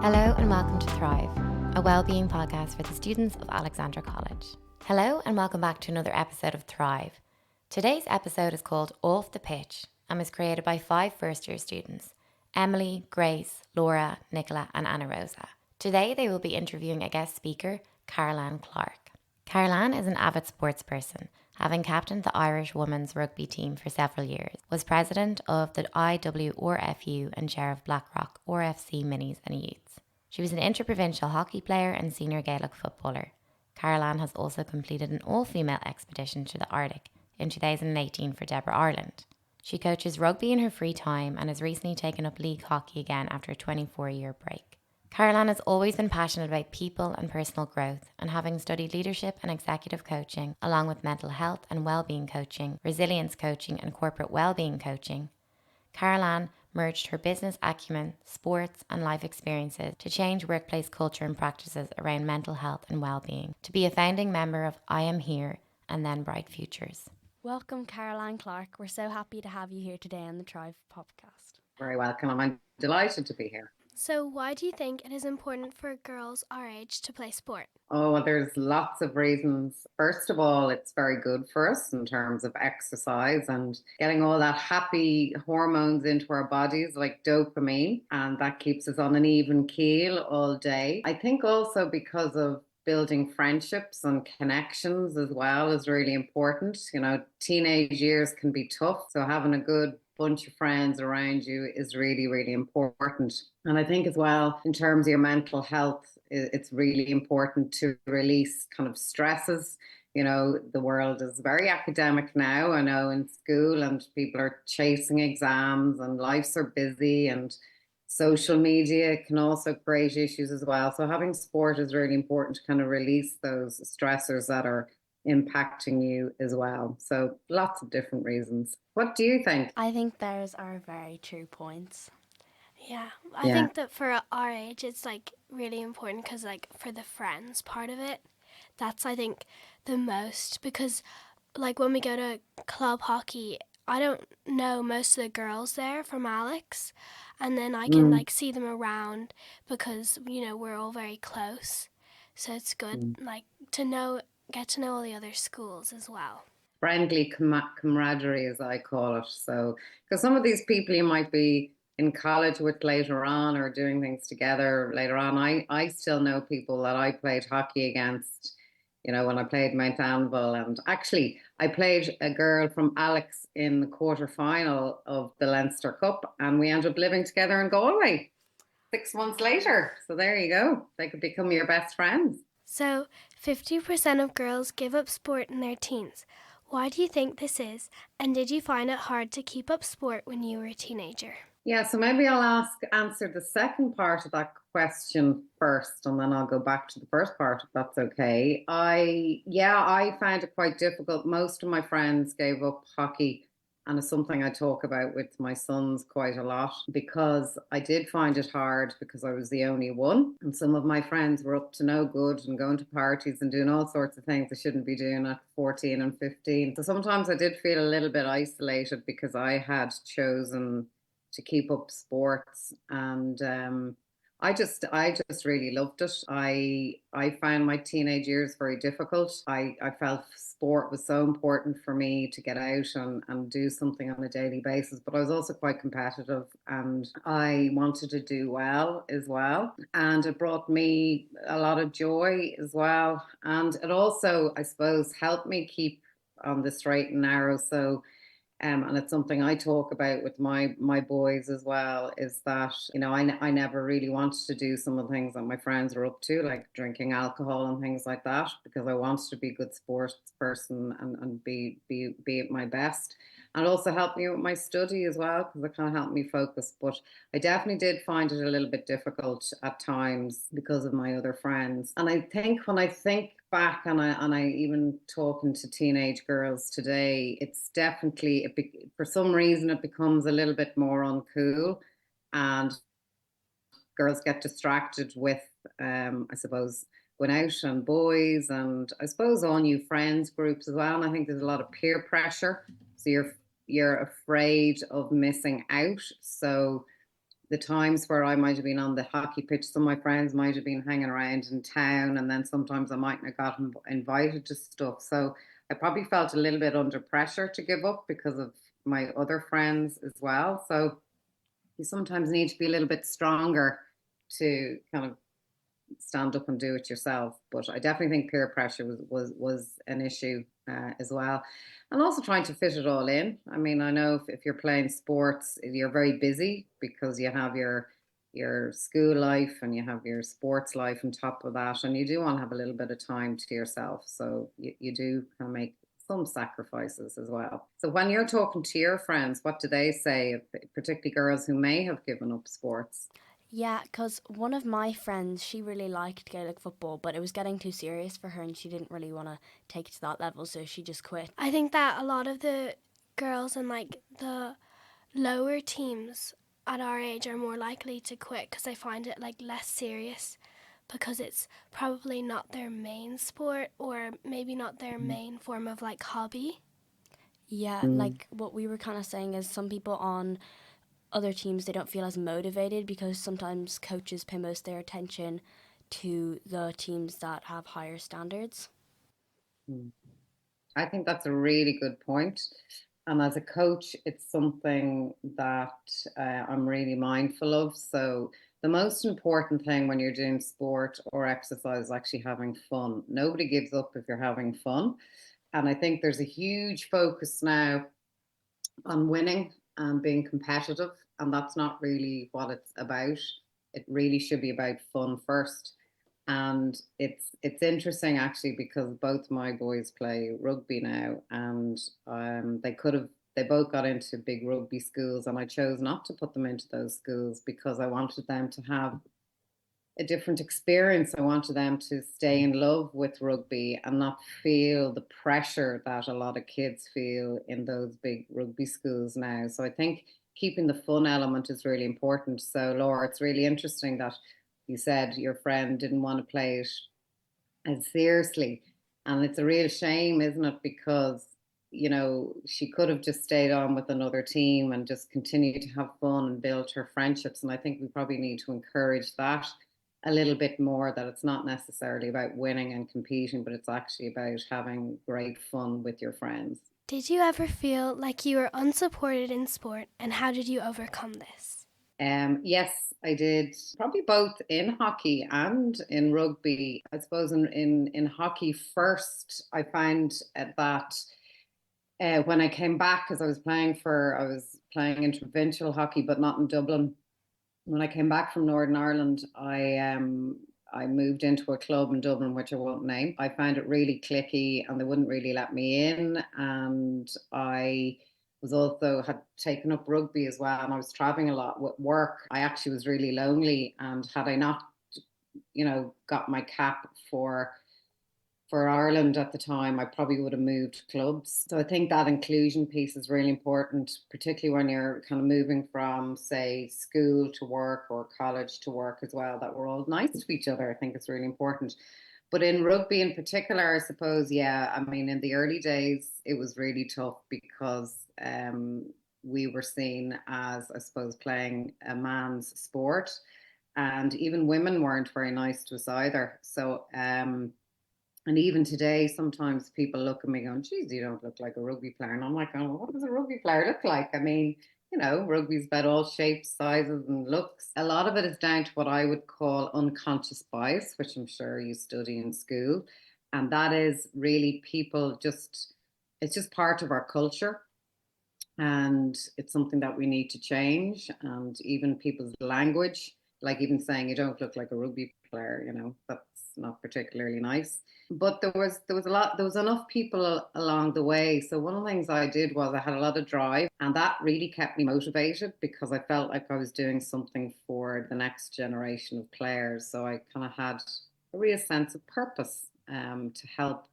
Hello and welcome to Thrive, a wellbeing podcast for the students of Alexandra College. Hello and welcome back to another episode of Thrive. Today's episode is called Off the Pitch and was created by 5 first-year students, Emily, Grace, Laura, Nicola and Ana Rosa. Today they will be interviewing a guest speaker, Carole Ann Clarke. Carole Ann is an avid sports person, having captained the Irish women's rugby team for several years, was president of the IWRFU and chair of Blackrock RFC Minis and Youths. She was an interprovincial hockey player and senior Gaelic footballer. Carole Ann has also completed an all-female expedition to the Arctic in 2018 for Deborah Ireland. She coaches rugby in her free time and has recently taken up league hockey again after a 24-year break. Carole Ann has always been passionate about people and personal growth, and having studied leadership and executive coaching, along with mental health and wellbeing coaching, resilience coaching and corporate wellbeing coaching, Carole Ann merged her business acumen, sports and life experiences to change workplace culture and practices around mental health and well-being, to be a founding member of I Am Here and Then Bright Futures. Welcome, Carole Ann Clarke. We're so happy to have you here today on the Thrive podcast. Very welcome. I'm delighted to be here. So why do you think it is important for girls our age to play sport? Oh, well, there's lots of reasons. First of all, it's very good for us in terms of exercise and getting all that happy hormones into our bodies like dopamine, and that keeps us on an even keel all day. I think also because of building friendships and connections as well is really important. You know, teenage years can be tough, so having a good bunch of friends around you is really, really important. And I think as well, in terms of your mental health, it's really important to release kind of stresses. You know, the world is very academic now, I know, in school, and people are chasing exams and lives are busy, and social media can also create issues as well. So having sport is really important to kind of release those stressors that are impacting you as well. So lots of different reasons. What do you think? I think those are very true points. Yeah, I think that for our age, it's like really important because like for the friends part of it, that's I think the most, because like when we go to club hockey, I don't know most of the girls there from Alex, and then I can like see them around because, you know, we're all very close. So it's good like to get to know all the other schools as well. Friendly camaraderie, as I call it. So, because some of these people you might be in college with later on or doing things together later on. I still know people that I played hockey against, you know, when I played Mount Anville. And actually, I played a girl from Alex in the quarterfinal of the Leinster Cup, and we ended up living together in Galway 6 months later. So there you go. They could become your best friends. So 50% of girls give up sport in their teens. Why do you think this is? And did you find it hard to keep up sport when you were a teenager? Yeah, so maybe I'll answer the second part of that question first, and then I'll go back to the first part if that's okay. I found it quite difficult. Most of my friends gave up hockey, and it's something I talk about with my sons quite a lot, because I did find it hard because I was the only one, and some of my friends were up to no good and going to parties and doing all sorts of things they shouldn't be doing at 14 and 15. So sometimes I did feel a little bit isolated because I had chosen to keep up sports, and I just really loved it. I found my teenage years very difficult. I felt sport was so important for me to get out and do something on a daily basis, but I was also quite competitive and I wanted to do well as well. And it brought me a lot of joy as well. And it also, I suppose, helped me keep on the straight and narrow. So and it's something I talk about with my boys as well, is that, you know, I never really wanted to do some of the things that my friends are up to, like drinking alcohol and things like that, because I wanted to be a good sports person and be at my best. And also helped me with my study as well, because it kind of helped me focus. But I definitely did find it a little bit difficult at times because of my other friends. And I think when I think back, and I even talking to teenage girls today, it's definitely for some reason it becomes a little bit more uncool, and girls get distracted with I suppose going out and boys, and I suppose all new friends groups as well. And I think there's a lot of peer pressure, so you're afraid of missing out. So the times where I might have been on the hockey pitch, some of my friends might have been hanging around in town, and then sometimes I mightn't have gotten invited to stuff. So I probably felt a little bit under pressure to give up because of my other friends as well. So you sometimes need to be a little bit stronger to kind of stand up and do it yourself. But I definitely think peer pressure was an issue as well, and also trying to fit it all in. I mean, I know if you're playing sports, you're very busy because you have your school life and you have your sports life on top of that, and you do want to have a little bit of time to yourself. So you do kind of make some sacrifices as well. So when you're talking to your friends, what do they say, particularly girls who may have given up sports? Yeah, because one of my friends, she really liked Gaelic football, but it was getting too serious for her and she didn't really want to take it to that level, so she just quit. I think that a lot of the girls in like the lower teams at our age are more likely to quit because they find it like less serious, because it's probably not their main sport or maybe not their main form of like hobby. Yeah, like what we were kind of saying is some people on other teams, they don't feel as motivated because sometimes coaches pay most of their attention to the teams that have higher standards. I think that's a really good point. And as a coach, it's something that I'm really mindful of. So, the most important thing when you're doing sport or exercise is actually having fun. Nobody gives up if you're having fun. And I think there's a huge focus now on winning and being competitive. And that's not really what it's about. It really should be about fun first. And it's interesting actually because both my boys play rugby now, and they both got into big rugby schools, and I chose not to put them into those schools because I wanted them to have a different experience. I wanted them to stay in love with rugby and not feel the pressure that a lot of kids feel in those big rugby schools now. So I think keeping the fun element is really important. So Laura, it's really interesting that you said your friend didn't want to play it as seriously. And it's a real shame, isn't it? Because, she could have just stayed on with another team and just continued to have fun and build her friendships. And I think we probably need to encourage that a little bit more, that it's not necessarily about winning and competing, but it's actually about having great fun with your friends. Did you ever feel like you were unsupported in sport, and how did you overcome this? Yes, I did. Probably both in hockey and in rugby. I suppose in hockey first, I found that when I came back, because I was playing interprovincial hockey, but not in Dublin. When I came back from Northern Ireland, I moved into a club in Dublin, which I won't name. I found it really cliquey, and they wouldn't really let me in. And I was also had taken up rugby as well, and I was traveling a lot with work. I actually was really lonely, and had I not, got my cap for Ireland at the time, I probably would have moved clubs. So I think that inclusion piece is really important, particularly when you're kind of moving from, say, school to work or college to work as well, that we're all nice to each other. I think it's really important. But in rugby in particular, I suppose, yeah, I mean, in the early days, it was really tough because we were seen as, I suppose, playing a man's sport. And even women weren't very nice to us either. So, and even today, sometimes people look at me going, geez, you don't look like a rugby player. And I'm like, oh, what does a rugby player look like? I mean, rugby's about all shapes, sizes, and looks. A lot of it is down to what I would call unconscious bias, which I'm sure you study in school. And that is really it's just part of our culture. And it's something that we need to change. And even people's language, like even saying you don't look like a rugby player, that's not particularly nice. But there was enough people along the way. So one of the things I did was I had a lot of drive, and that really kept me motivated because I felt like I was doing something for the next generation of players. So I kind of had a real sense of purpose to help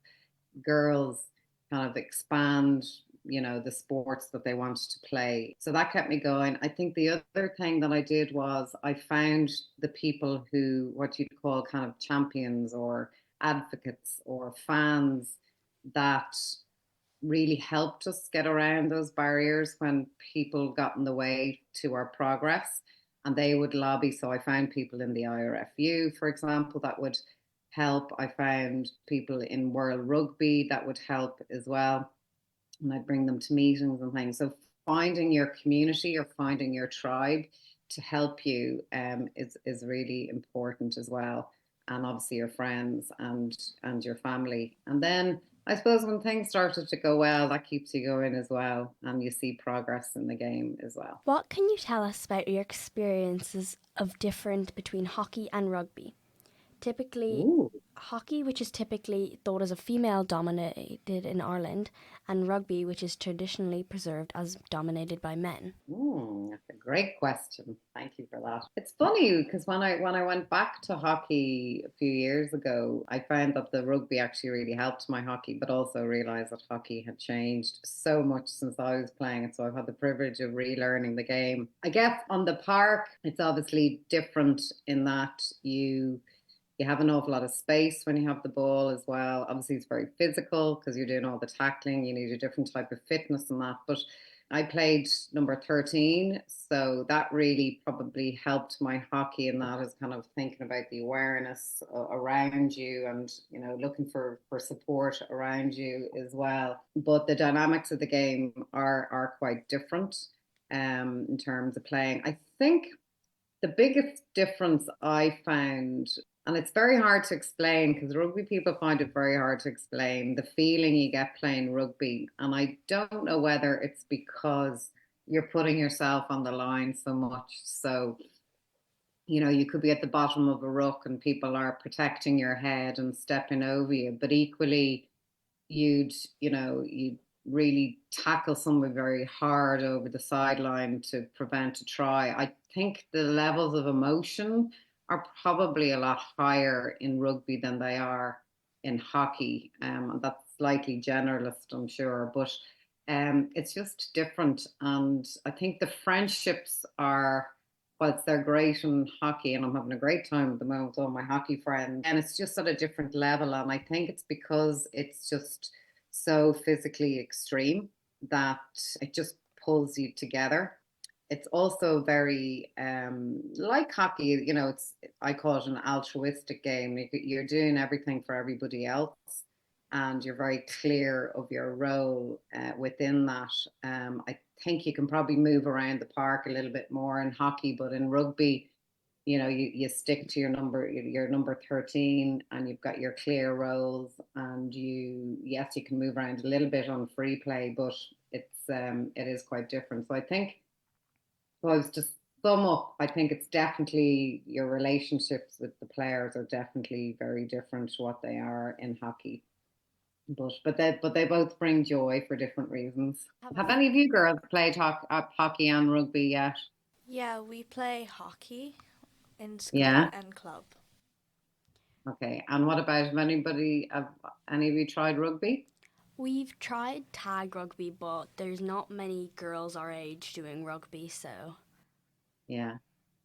girls kind of expand the sports that they wanted to play. So that kept me going. I think the other thing that I did was I found the people who, what you'd call kind of champions or advocates or fans, that really helped us get around those barriers when people got in the way to our progress. and they would lobby. So I found people in the IRFU, for example, that would help. I found people in World Rugby that would help as well, and I'd bring them to meetings and things. So finding your community or finding your tribe to help you is really important as well, and obviously your friends and your family. And then I suppose when things started to go well, that keeps you going as well, and you see progress in the game as well. What can you tell us about your experiences of different between hockey and rugby? Typically, Ooh. hockey, which is typically thought as a female dominated in Ireland, and rugby, which is traditionally preserved as dominated by men. That's a great question. Thank you for that. It's funny because when I went back to hockey a few years ago, I found that the rugby actually really helped my hockey, but also realized that hockey had changed so much since I was playing it. So I've had the privilege of relearning the game. I guess on the park, it's obviously different in that you have an awful lot of space when you have the ball as well. Obviously, it's very physical because you're doing all the tackling. You need a different type of fitness and that. But I played number 13, so that really probably helped my hockey in that, is kind of thinking about the awareness around you and, looking for support around you as well. But the dynamics of the game are quite different in terms of playing. I think the biggest difference I found, and it's very hard to explain because rugby people find it very hard to explain, the feeling you get playing rugby. And I don't know whether it's because you're putting yourself on the line so much. So, you could be at the bottom of a ruck and people are protecting your head and stepping over you. But equally, you'd really tackle someone very hard over the sideline to prevent a try. I think the levels of emotion are probably a lot higher in rugby than they are in hockey. And that's slightly generalist, I'm sure, but it's just different. And I think the friendships are, whilst they're great in hockey, and I'm having a great time at the moment with all my hockey friends, and it's just at a different level. And I think it's because it's just so physically extreme that it just pulls you together. It's also very like hockey, I call it an altruistic game. You're doing everything for everybody else, and you're very clear of your role within that. I think you can probably move around the park a little bit more in hockey, but in rugby, you stick to your number 13, and you've got your clear roles, and yes, you can move around a little bit on free play, but it is quite different. So I think, if I was to sum up, I think it's definitely your relationships with the players are definitely very different to what they are in hockey. But they both bring joy for different reasons. Have any of you girls played hockey and rugby yet? Yeah, we play hockey in school Yeah. and club. Okay. And what about, have any of you tried rugby? We've tried tag rugby, but there's not many girls our age doing rugby, so. Yeah.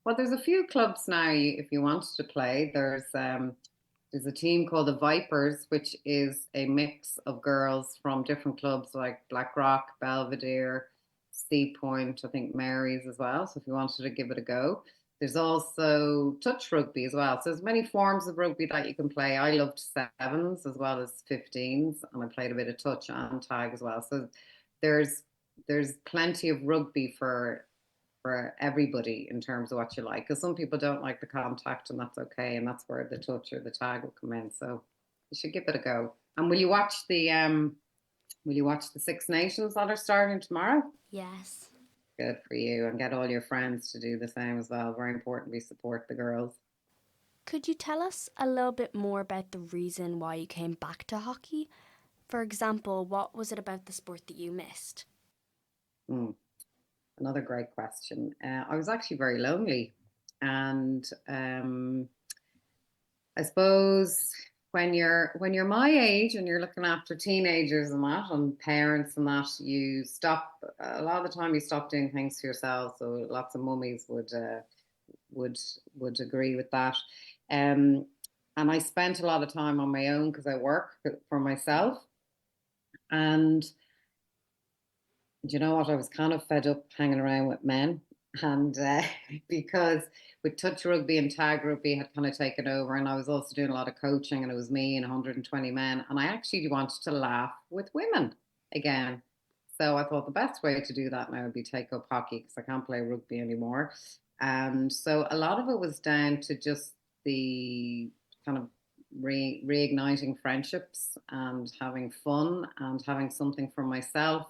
Well, there's a few clubs now if you want to play. There's a team called the Vipers, which is a mix of girls from different clubs like Blackrock, Belvedere, Sea Point, I think Mary's as well. So if you wanted to give it a go. There's also touch rugby as well. So there's many forms of rugby that you can play. I loved sevens as well as 15s, and I played a bit of touch and tag as well. So there's plenty of rugby for everybody in terms of what you like, because some people don't like the contact, and that's okay, and that's where the touch or the tag will come in. So you should give it a go. And will you watch the Six Nations that are starting tomorrow? Yes. Good for you, and get all your friends to do the same as well. Very important we support the girls. Could you tell us a little bit more about the reason why you came back to hockey? For example, what was it about the sport that you missed? Another great question. I was actually very lonely, and I suppose when you're my age and you're looking after teenagers and that, and parents and that, you stop a lot of the time. You stop doing things for yourself. So lots of mummies would agree with that. And I spent a lot of time on my own because I work for myself. And you know what? I was kind of fed up hanging around with men. And because with touch rugby and tag rugby had kind of taken over, and I was also doing a lot of coaching, and it was me and 120 men, and I actually wanted to laugh with women again. So I thought the best way to do that now would be take up hockey because I can't play rugby anymore. And so a lot of it was down to just the kind of reigniting friendships and having fun and having something for myself,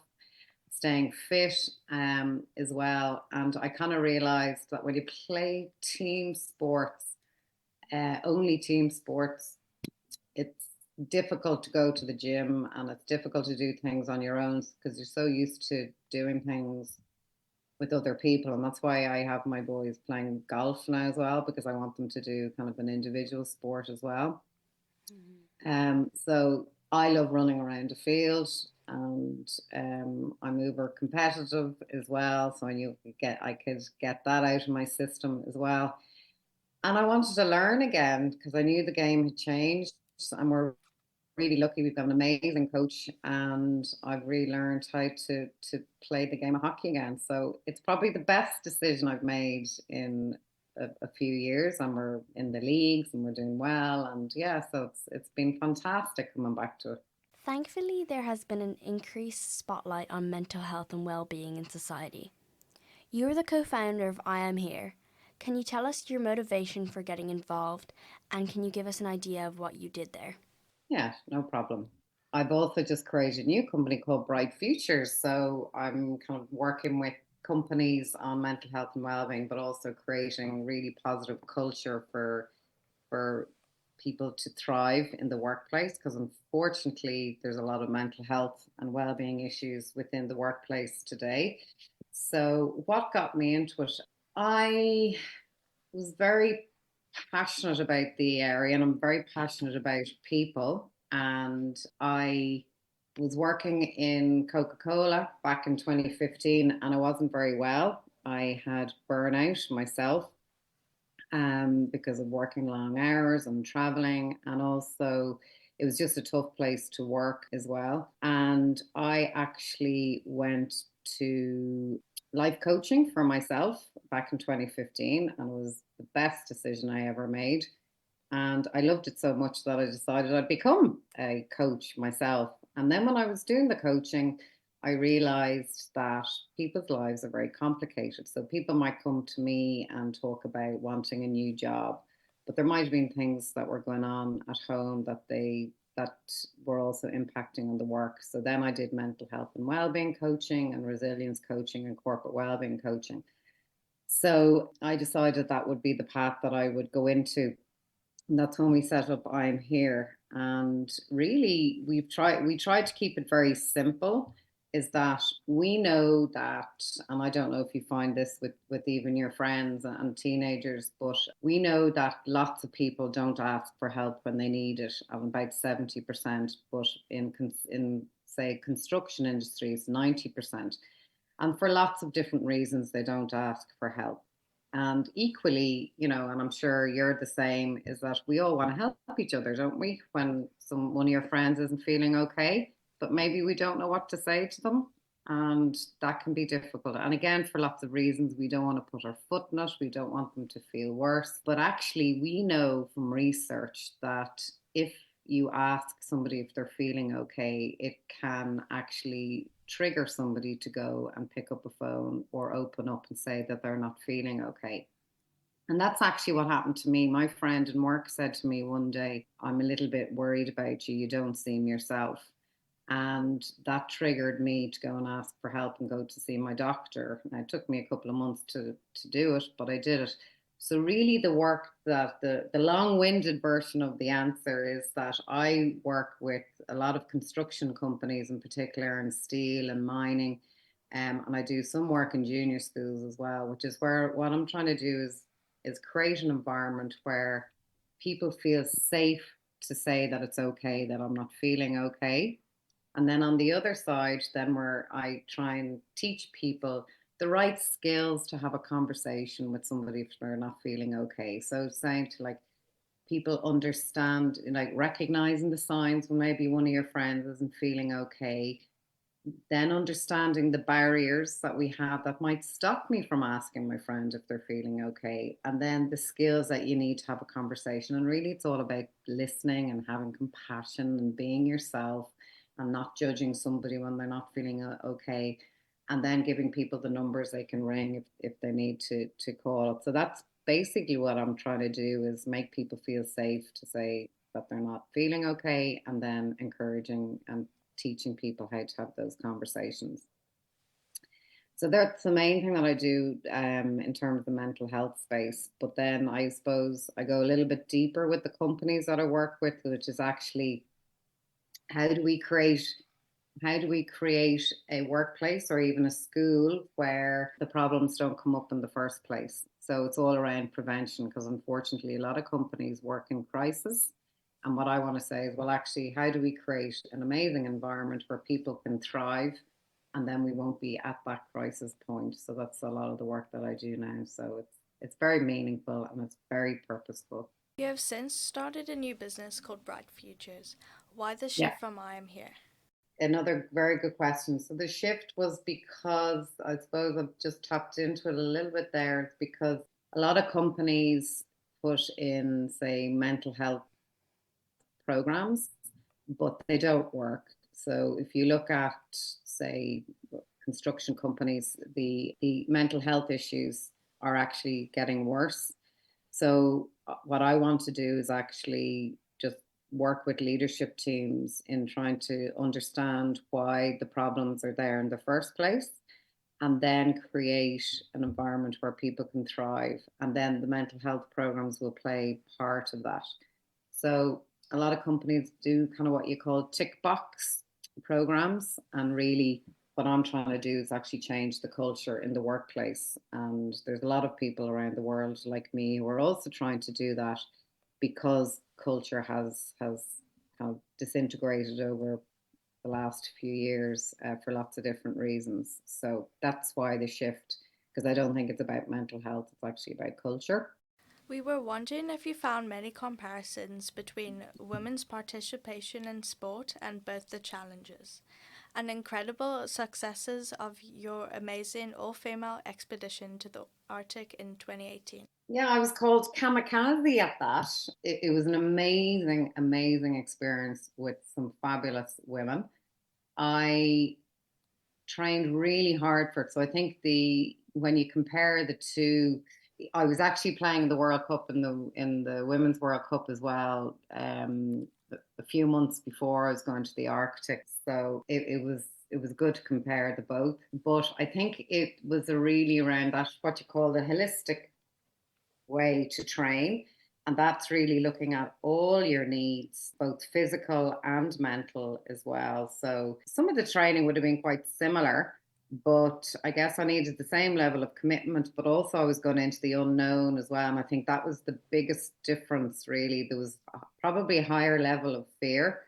staying fit as well. And I kind of realized that when you play team sports, only team sports, it's difficult to go to the gym and it's difficult to do things on your own because you're so used to doing things with other people. And that's why I have my boys playing golf now as well, because I want them to do kind of an individual sport as well. So I love running around a field, and I'm uber competitive as well. So I could get that out of my system as well. And I wanted to learn again because I knew the game had changed, and we're really lucky. We've got an amazing coach, and I've really learned how to play the game of hockey again. So it's probably the best decision I've made in a few years, and we're in the leagues and we're doing well. And yeah, so it's been fantastic coming back to it. Thankfully, there has been an increased spotlight on mental health and well-being in society. You're the co-founder of I Am Here. Can you tell us your motivation for getting involved, and can you give us an idea of what you did there? Yeah, no problem. I've also just created a new company called Bright Futures. So I'm kind of working with companies on mental health and well-being, but also creating really positive culture for people to thrive in the workplace. Because unfortunately, there's a lot of mental health and well-being issues within the workplace today. So what got me into it? I was very passionate about the area, and I'm very passionate about people. And I was working in Coca-Cola back in 2015, and I wasn't very well. I had burnout myself because of working long hours and traveling, and also it was just a tough place to work as well. And I actually went to life coaching for myself back in 2015, and it was the best decision I ever made. And I loved it so much that I decided I'd become a coach myself. And then when I was doing the coaching, I realized that people's lives are very complicated. So people might come to me and talk about wanting a new job, but there might have been things that were going on at home that were also impacting on the work. So then I did mental health and well-being coaching and resilience coaching and corporate well-being coaching. So I decided that would be the path that I would go into. And that's when we set up I'm Here. And really we tried to keep it very simple, is that we know that, and I don't know if you find this with even your friends and teenagers, but we know that lots of people don't ask for help when they need it, about 70%, but in say construction industries 90%. And for lots of different reasons they don't ask for help. And equally, and I'm sure you're the same, is that we all want to help each other, don't we? When one of your friends isn't feeling okay, but maybe we don't know what to say to them. And that can be difficult. And again, for lots of reasons, we don't want to put our foot in it. We don't want them to feel worse. But actually, we know from research that if you ask somebody if they're feeling okay, it can actually trigger somebody to go and pick up a phone or open up and say that they're not feeling okay. And that's actually what happened to me. My friend in work said to me one day, I'm a little bit worried about you. You don't seem yourself. And that triggered me to go and ask for help and go to see my doctor. And it took me a couple of months to do it, but I did it. So really the work that the long-winded version of the answer is that I work with a lot of construction companies in particular, and steel and mining. And I do some work in junior schools as well, which is where what I'm trying to do is create an environment where people feel safe to say that it's okay, that I'm not feeling okay. And then on the other side, then where I try and teach people the right skills to have a conversation with somebody if they're not feeling okay. So saying to like people understand, like recognizing the signs when maybe one of your friends isn't feeling okay, then understanding the barriers that we have that might stop me from asking my friend if they're feeling okay. And then the skills that you need to have a conversation. And really, it's all about listening and having compassion and being yourself and not judging somebody when they're not feeling okay. And then giving people the numbers they can ring if they need to call up. So that's basically what I'm trying to do, is make people feel safe to say that they're not feeling okay, and then encouraging and teaching people how to have those conversations. So that's the main thing that I do in terms of the mental health space. But then I suppose I go a little bit deeper with the companies that I work with, which is actually how do we create a workplace or even a school where the problems don't come up in the first place. So it's all around prevention, because unfortunately a lot of companies work in crisis. And what I want to say is, well, actually, how do we create an amazing environment where people can thrive, and then we won't be at that crisis point? So that's a lot of the work that I do now. So it's very meaningful and it's very purposeful. You have since started a new business called Bright Futures. Why the Yeah. shift from I Am Here? Another very good question. So the shift was because I suppose I've just tapped into it a little bit there. It's because a lot of companies put in, say, mental health programs, but they don't work. So if you look at, say, construction companies, the mental health issues are actually getting worse. So what I want to do is actually just work with leadership teams in trying to understand why the problems are there in the first place, and then create an environment where people can thrive. And then the mental health programs will play part of that. So a lot of companies do kind of what you call tick box programs, and really what I'm trying to do is actually change the culture in the workplace. And there's a lot of people around the world like me who are also trying to do that, because culture has kind of disintegrated over the last few years for lots of different reasons. So that's why the shift, because I don't think it's about mental health, it's actually about culture. We were wondering if you found many comparisons between women's participation in sport and both the challenges and incredible successes of your amazing all-female expedition to the Arctic in 2018. Yeah, I was called kamikaze at that. It was an amazing, amazing experience with some fabulous women. I trained really hard for it. So I think when you compare the two, I was actually playing the World Cup in the Women's World Cup as well. A few months before I was going to the Arctic, so it was good to compare the both. But I think it was a really around that, what you call the holistic way to train. And that's really looking at all your needs, both physical and mental as well. So some of the training would have been quite similar, but I guess I needed the same level of commitment, but also I was going into the unknown as well. And I think that was the biggest difference, really. There was probably a higher level of fear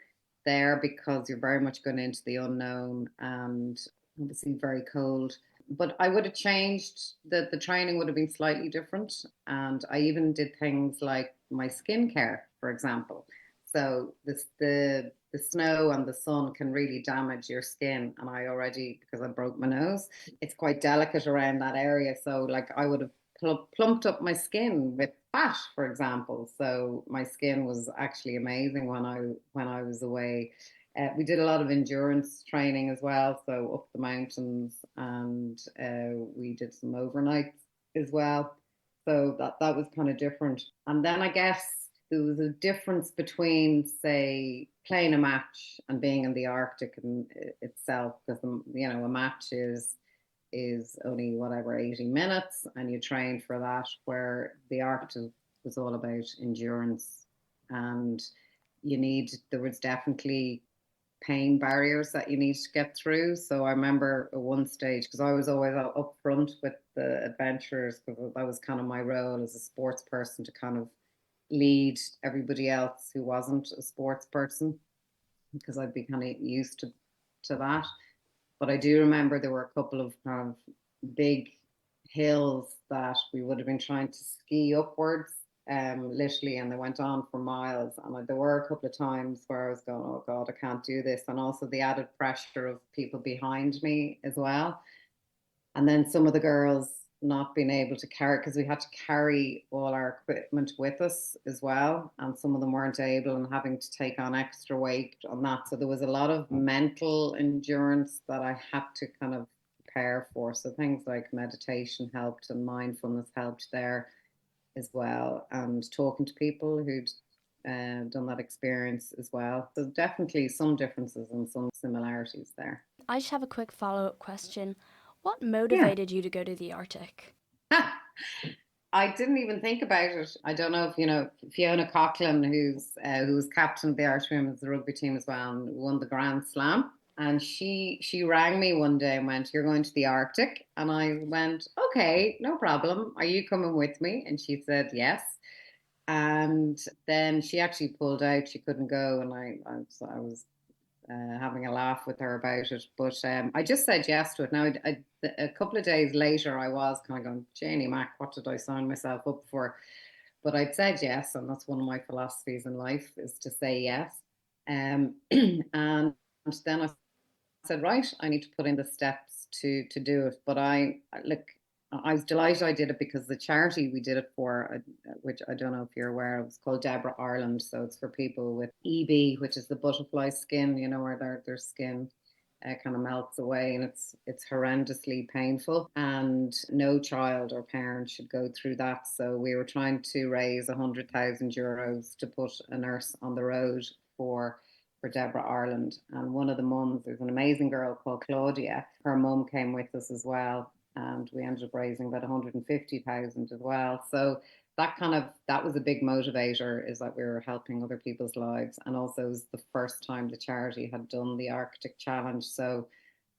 there, because you're very much going into the unknown and obviously very cold. But I would have changed the training would have been slightly different. And I even did things like my skincare, for example. So the snow and the sun can really damage your skin. And I already, because I broke my nose, it's quite delicate around that area. So like I would have plumped up my skin with fat, for example. So my skin was actually amazing when I was away. We did a lot of endurance training as well, so up the mountains, and we did some overnights as well. So that was kind of different. And then I guess there was a difference between, say, playing a match and being in the Arctic itself, because a match is only whatever 80 minutes, and you train for that. Where the Arctic was all about endurance, and there was definitely pain barriers that you need to get through. So I remember at one stage, because I was always up front with the adventurers, because that was kind of my role as a sports person, to kind of lead everybody else who wasn't a sports person, because I'd be kind of used to that. But I do remember there were a couple of kind of big hills that we would have been trying to ski upwards. literally, and they went on for miles. And there were a couple of times where I was going, oh God, I can't do this. And also the added pressure of people behind me as well. And then some of the girls not being able to carry, because we had to carry all our equipment with us as well. And some of them weren't able and having to take on extra weight on that. So there was a lot of mental endurance that I had to kind of prepare for. So things like meditation helped and mindfulness helped there as well. And talking to people who'd done that experience as well. So definitely some differences and some similarities there. I just have a quick follow-up question. What Yeah. motivated you to go to the Arctic? I didn't even think about it. I don't know if you know Fiona Coughlin, who's captain of the Irish women's rugby team as well, and won the Grand Slam. And she rang me one day and went, "You're going to the Arctic," and I went, "Okay, no problem. Are you coming with me?" And she said yes. And then she actually pulled out; she couldn't go, and I was having a laugh with her about it. But I just said yes to it. Now, a couple of days later, I was kind of going, Janie Mac, what did I sign myself up for? But I'd said yes, and that's one of my philosophies in life is to say yes. And then I said, right, I need to put in the steps to do it. But I was delighted I did it because the charity we did it for, which I don't know if you're aware of, it's called Deborah Ireland. So it's for people with EB, which is the butterfly skin, you know, where their skin kind of melts away, and it's horrendously painful, and no child or parent should go through that. So we were trying to raise €100,000 to put a nurse on the road for Deborah Ireland. And one of the mums, there's an amazing girl called Claudia. Her mum came with us as well, and we ended up raising about 150,000 as well. So that was a big motivator, is that we were helping other people's lives. And also it was the first time the charity had done the Arctic Challenge. So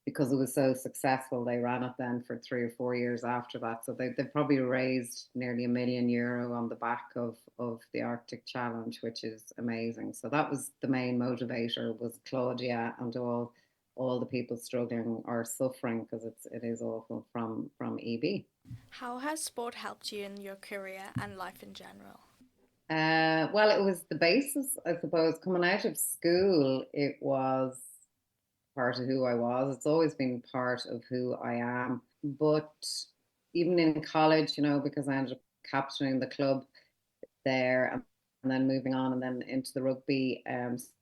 because it was so successful, they ran it then for 3 or 4 years after that. So they probably raised nearly €1 million on the back of the Arctic Challenge, which is amazing. So that was the main motivator, was Claudia and all the people struggling or suffering, because it is awful from EB. How has sport helped you in your career and life in general? Well, it was the basis, I suppose. Coming out of school, it was part of who I was. It's always been part of who I am. But even in college, you know, because I ended up captaining the club there, and then moving on and then into the rugby,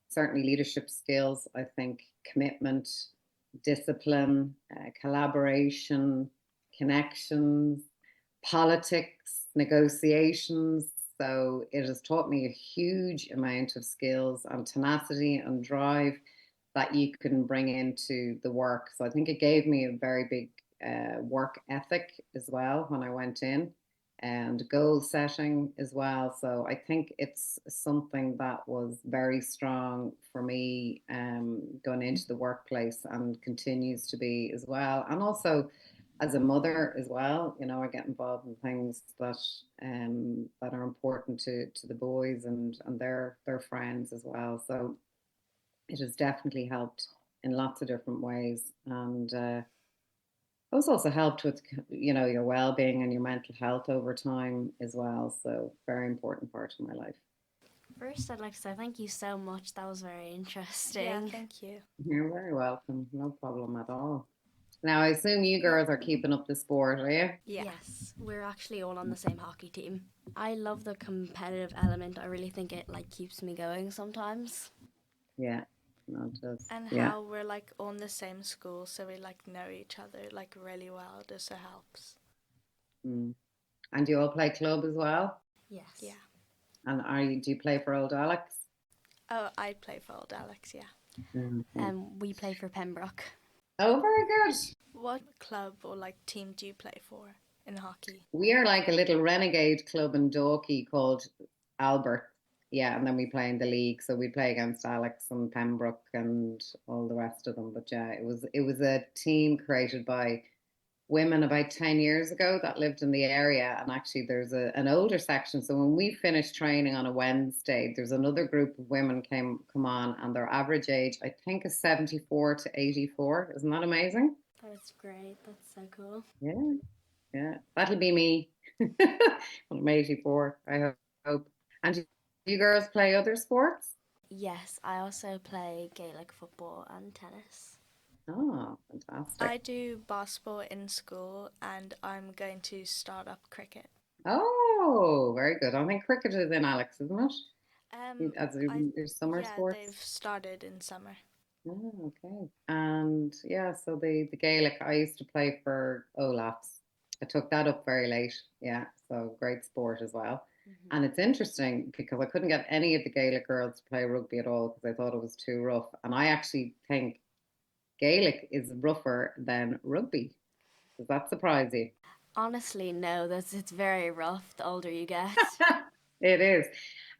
certainly leadership skills, I think, commitment, discipline, collaboration, connections, politics, negotiations. So it has taught me a huge amount of skills and tenacity and drive that you can bring into the work. So I think it gave me a very big work ethic as well when I went in, and goal setting as well. So I think it's something that was very strong for me going into the workplace, and continues to be as well. And also as a mother as well, you know, I get involved in things that are important to the boys and their friends as well. So it has definitely helped in lots of different ways. And it's also helped with, you know, your well-being and your mental health over time as well. So very important part of my life. First, I'd like to say thank you so much. That was very interesting. Yeah, thank you. You're very welcome. No problem at all. Now, I assume you girls are keeping up the sport, are you? Yeah. Yes, we're actually all on the same hockey team. I love the competitive element. I really think it keeps me going sometimes. Yeah. No, it does. And Yeah. how we're on the same school, so we know each other really well. This helps. Mm. And you all play club as well? Yes. Yeah. And do you play for Old Alex? Oh, I play for Old Alex, yeah. Mm-hmm. We play for Pembroke. Oh, very good. What club or team do you play for in hockey? We are like a little renegade club in Dalkey called Albert. Yeah, and then we play in the league. So we play against Alex and Pembroke and all the rest of them. But yeah, it was a team created by women about 10 years ago that lived in the area. And actually there's an older section. So when we finished training on a Wednesday, there's another group of women come on, and their average age, I think, is 74 to 84. Isn't that amazing? That's great. That's so cool. Yeah. Yeah, that'll be me. When I'm 84, I hope. And do you girls play other sports? Yes, I also play Gaelic football and tennis. Oh, fantastic. I do basketball in school and I'm going to start up cricket. Oh, very good. I think cricket is in Alex, isn't it? As I your summer Yeah, they've sports. started in summer. Oh, okay. And yeah, so the Gaelic, I used to play for Olaf's. I took that up very late. Yeah, so great sport as well. Mm-hmm. And it's interesting because I couldn't get any of the Gaelic girls to play rugby at all because I thought it was too rough. And I actually think Gaelic is rougher than rugby. Does that surprise you? Honestly, no, it's very rough the older you get. It is.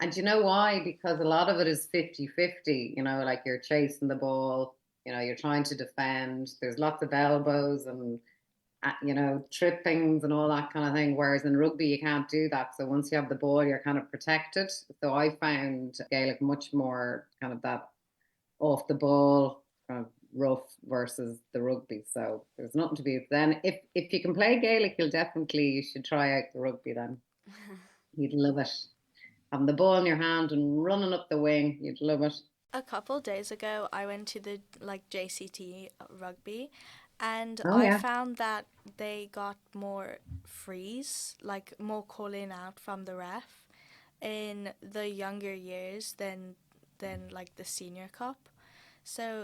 And you know why? Because a lot of it is 50-50, like you're chasing the ball, you're trying to defend. There's lots of elbows and, trippings and all that kind of thing. Whereas in rugby, you can't do that. So once you have the ball, you're kind of protected. So I found Gaelic much more kind of that off the ball, kind of rough versus the rugby. So there's nothing to be. Then if you can play Gaelic, you should try out the rugby then. You'd love it. Having the ball in your hand and running up the wing. You'd love it. A couple days ago, I went to the JCT rugby, and Oh, I yeah. found that they got more frees, like more calling out from the ref, in the younger years than like the senior cup. So,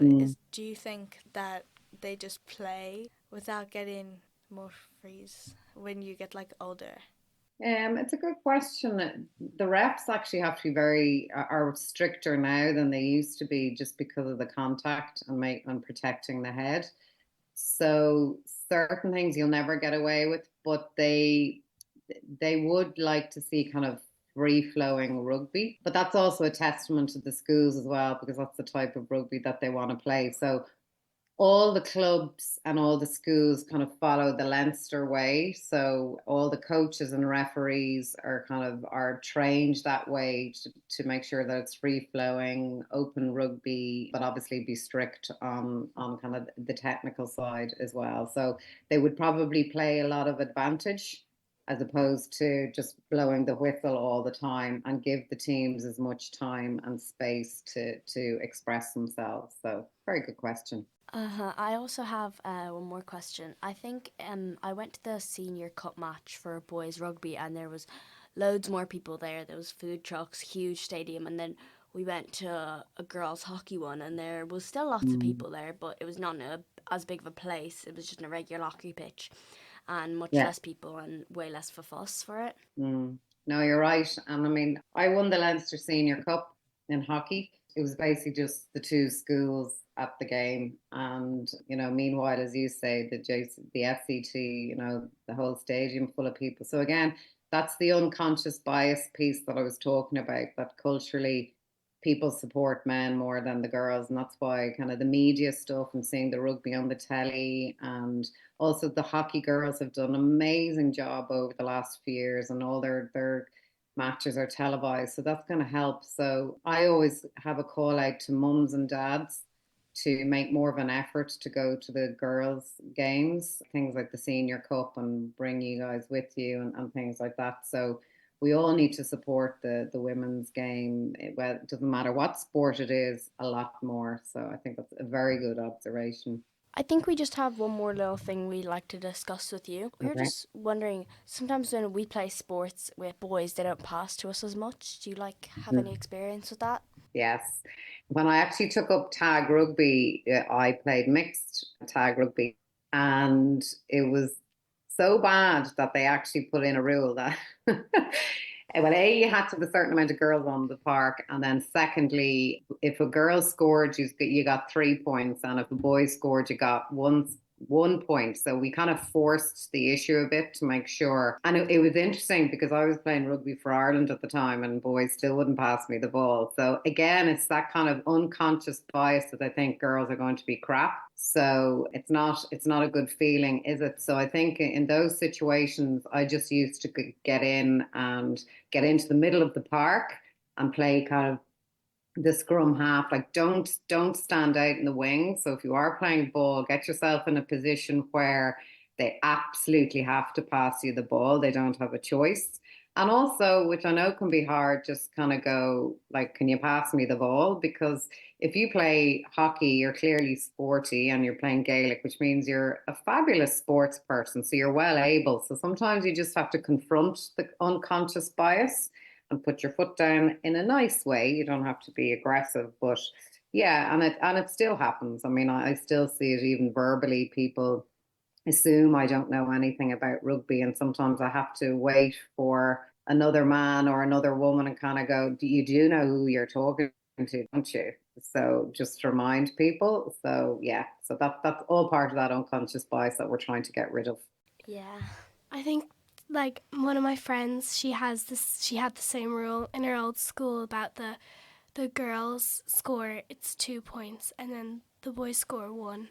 do you think that they just play without getting more frees when you get like older? It's a good question. The refs actually have to be are stricter now than they used to be just because of the contact and protecting the head. So certain things you'll never get away with, but they would like to see kind of free flowing rugby. But that's also a testament to the schools as well, because that's the type of rugby that they want to play. So all the clubs and all the schools kind of follow the Leinster way. So all the coaches and referees are trained that way to make sure that it's free flowing, open rugby, but obviously be strict on kind of the technical side as well. So they would probably play a lot of advantage as opposed to just blowing the whistle all the time, and give the teams as much time and space to express themselves. So very good question. I also have one more question. I think I went to the senior cup match for boys rugby, and there was loads more people there. There was food trucks, huge stadium, and then we went to a girls hockey one, and there was still lots of people there, but it was not in as big of a place. It was just in a regular hockey pitch, and much Yeah. less people and way less of a fuss for it. No, you're right. And I mean, I won the Leinster Senior Cup in hockey. It was basically just the two schools at the game. And, meanwhile, as you say, the FCT, the whole stadium full of people. So again, that's the unconscious bias piece that I was talking about, that culturally people support men more than the girls. And that's why kind of the media stuff and seeing the rugby on the telly, and also the hockey girls have done an amazing job over the last few years, and all their matches are televised. So that's going to help. So I always have a call out to mums and dads to make more of an effort to go to the girls' games, things like the Senior Cup, and bring you guys with you, and things like that. So we all need to support the women's game. Well, it doesn't matter what sport it is, a lot more. So I think that's a very good observation. I think we just have one more little thing we'd like to discuss with you. We were Okay. just wondering, sometimes when we play sports with boys, they don't pass to us as much. Do you have any experience with that? Yes. When I actually took up tag rugby, I played mixed tag rugby, and it was so bad that they actually put in a rule that, well, A, you had to have a certain amount of girls on the park. And then secondly, if a girl scored, you got 3 points. And if a boy scored, you got one point. So we kind of forced the issue a bit to make sure. And it was interesting because I was playing rugby for Ireland at the time, and boys still wouldn't pass me the ball. So again, it's that kind of unconscious bias that I think girls are going to be crap. So it's not a good feeling, is it? So I think in those situations, I just used to get in and get into the middle of the park and play kind of the scrum half. Like don't stand out in the wing. So if you are playing ball, get yourself in a position where they absolutely have to pass you the ball. They don't have a choice. And also, which I know can be hard, just kind of go like, can you pass me the ball? Because if you play hockey, you're clearly sporty and you're playing Gaelic, which means you're a fabulous sports person. So you're well able. So sometimes you just have to confront the unconscious bias and put your foot down in a nice way. You don't have to be aggressive, but yeah, and it still happens. I mean, I still see it even verbally. People assume I don't know anything about rugby, and sometimes I have to wait for another man or another woman and kind of go, you do know who you're talking to, don't you? So just remind people. So yeah, so that's all part of that unconscious bias that we're trying to get rid of. Yeah. I think like one of my friends, she had the same rule in her old school about the girls score it's 2 points and then the boys score 1,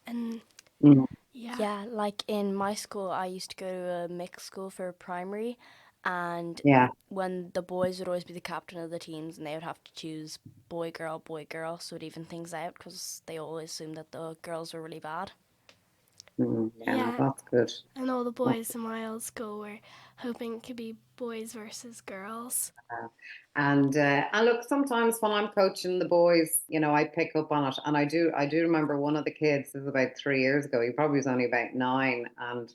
and Mm. Yeah, like in my school, I used to go to a mixed school for primary, and Yeah. when the boys would always be the captain of the teams, and they would have to choose boy, girl, so it evened things out because they always assumed that the girls were really bad. Yeah, no, yeah, that's good. and all the boys in my old school were hoping it could be boys versus girls. And look, sometimes when I'm coaching the boys, I pick up on it, and I do remember one of the kids. This is about 3 years ago. He probably was only about 9, and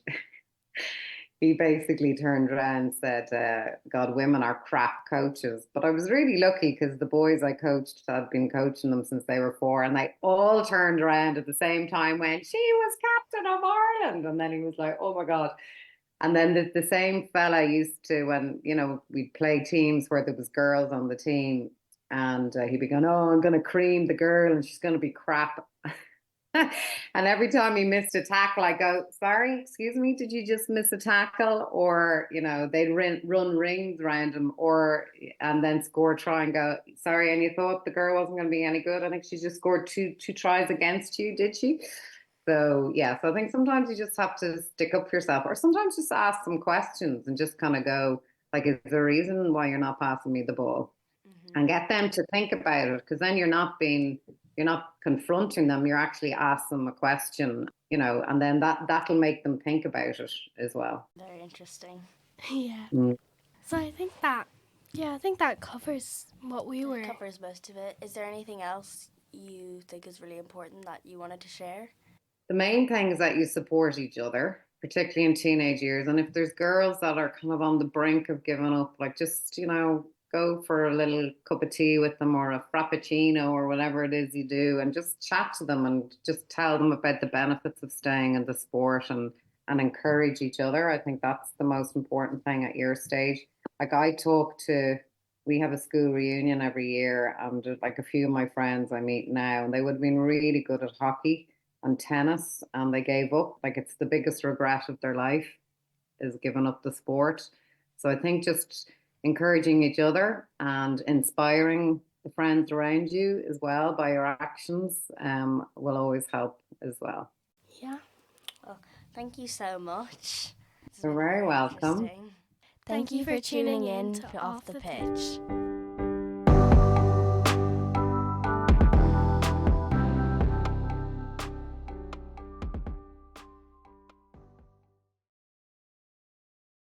he basically turned around and said, "God, women are crap coaches." But I was really lucky because the boys I coached had been coaching them since they were 4, and they all turned around at the same time, when she was captain of Ireland, and then he was like, "Oh my God." And then the same fella used to, when, we'd play teams where there was girls on the team, and he'd be going, "Oh, I'm going to cream the girl and she's going to be crap." And every time he missed a tackle, I go, "Sorry, excuse me, did you just miss a tackle?" Or, they'd run rings around him, and then score, try and go, "Sorry, and you thought the girl wasn't going to be any good? I think she just scored two tries against you, did she?" So yeah, so I think sometimes you just have to stick up for yourself, or sometimes just ask some questions and just kind of go, like, "Is there a reason why you're not passing me the ball?" And get them to think about it, because then you're not confronting them. You're actually asking them a question, and then that'll make them think about it as well. Very interesting. Yeah. Mm. So I think that covers what we were. Covers most of it. Is there anything else you think is really important that you wanted to share? The main thing is that you support each other, particularly in teenage years. And if there's girls that are kind of on the brink of giving up, like, just, go for a little cup of tea with them, or a frappuccino, or whatever it is you do, and just chat to them and just tell them about the benefits of staying in the sport, and encourage each other. I think that's the most important thing at your stage. Like, we have a school reunion every year, and like a few of my friends I meet now, and they would have been really good at hockey and tennis, and they gave up. Like, it's the biggest regret of their life, is giving up the sport. So I think just encouraging each other and inspiring the friends around you as well by your actions, will always help as well. Yeah. Well, thank you so much. This has You're been very very welcome. interesting. Thank you for tuning in to Off the Pitch.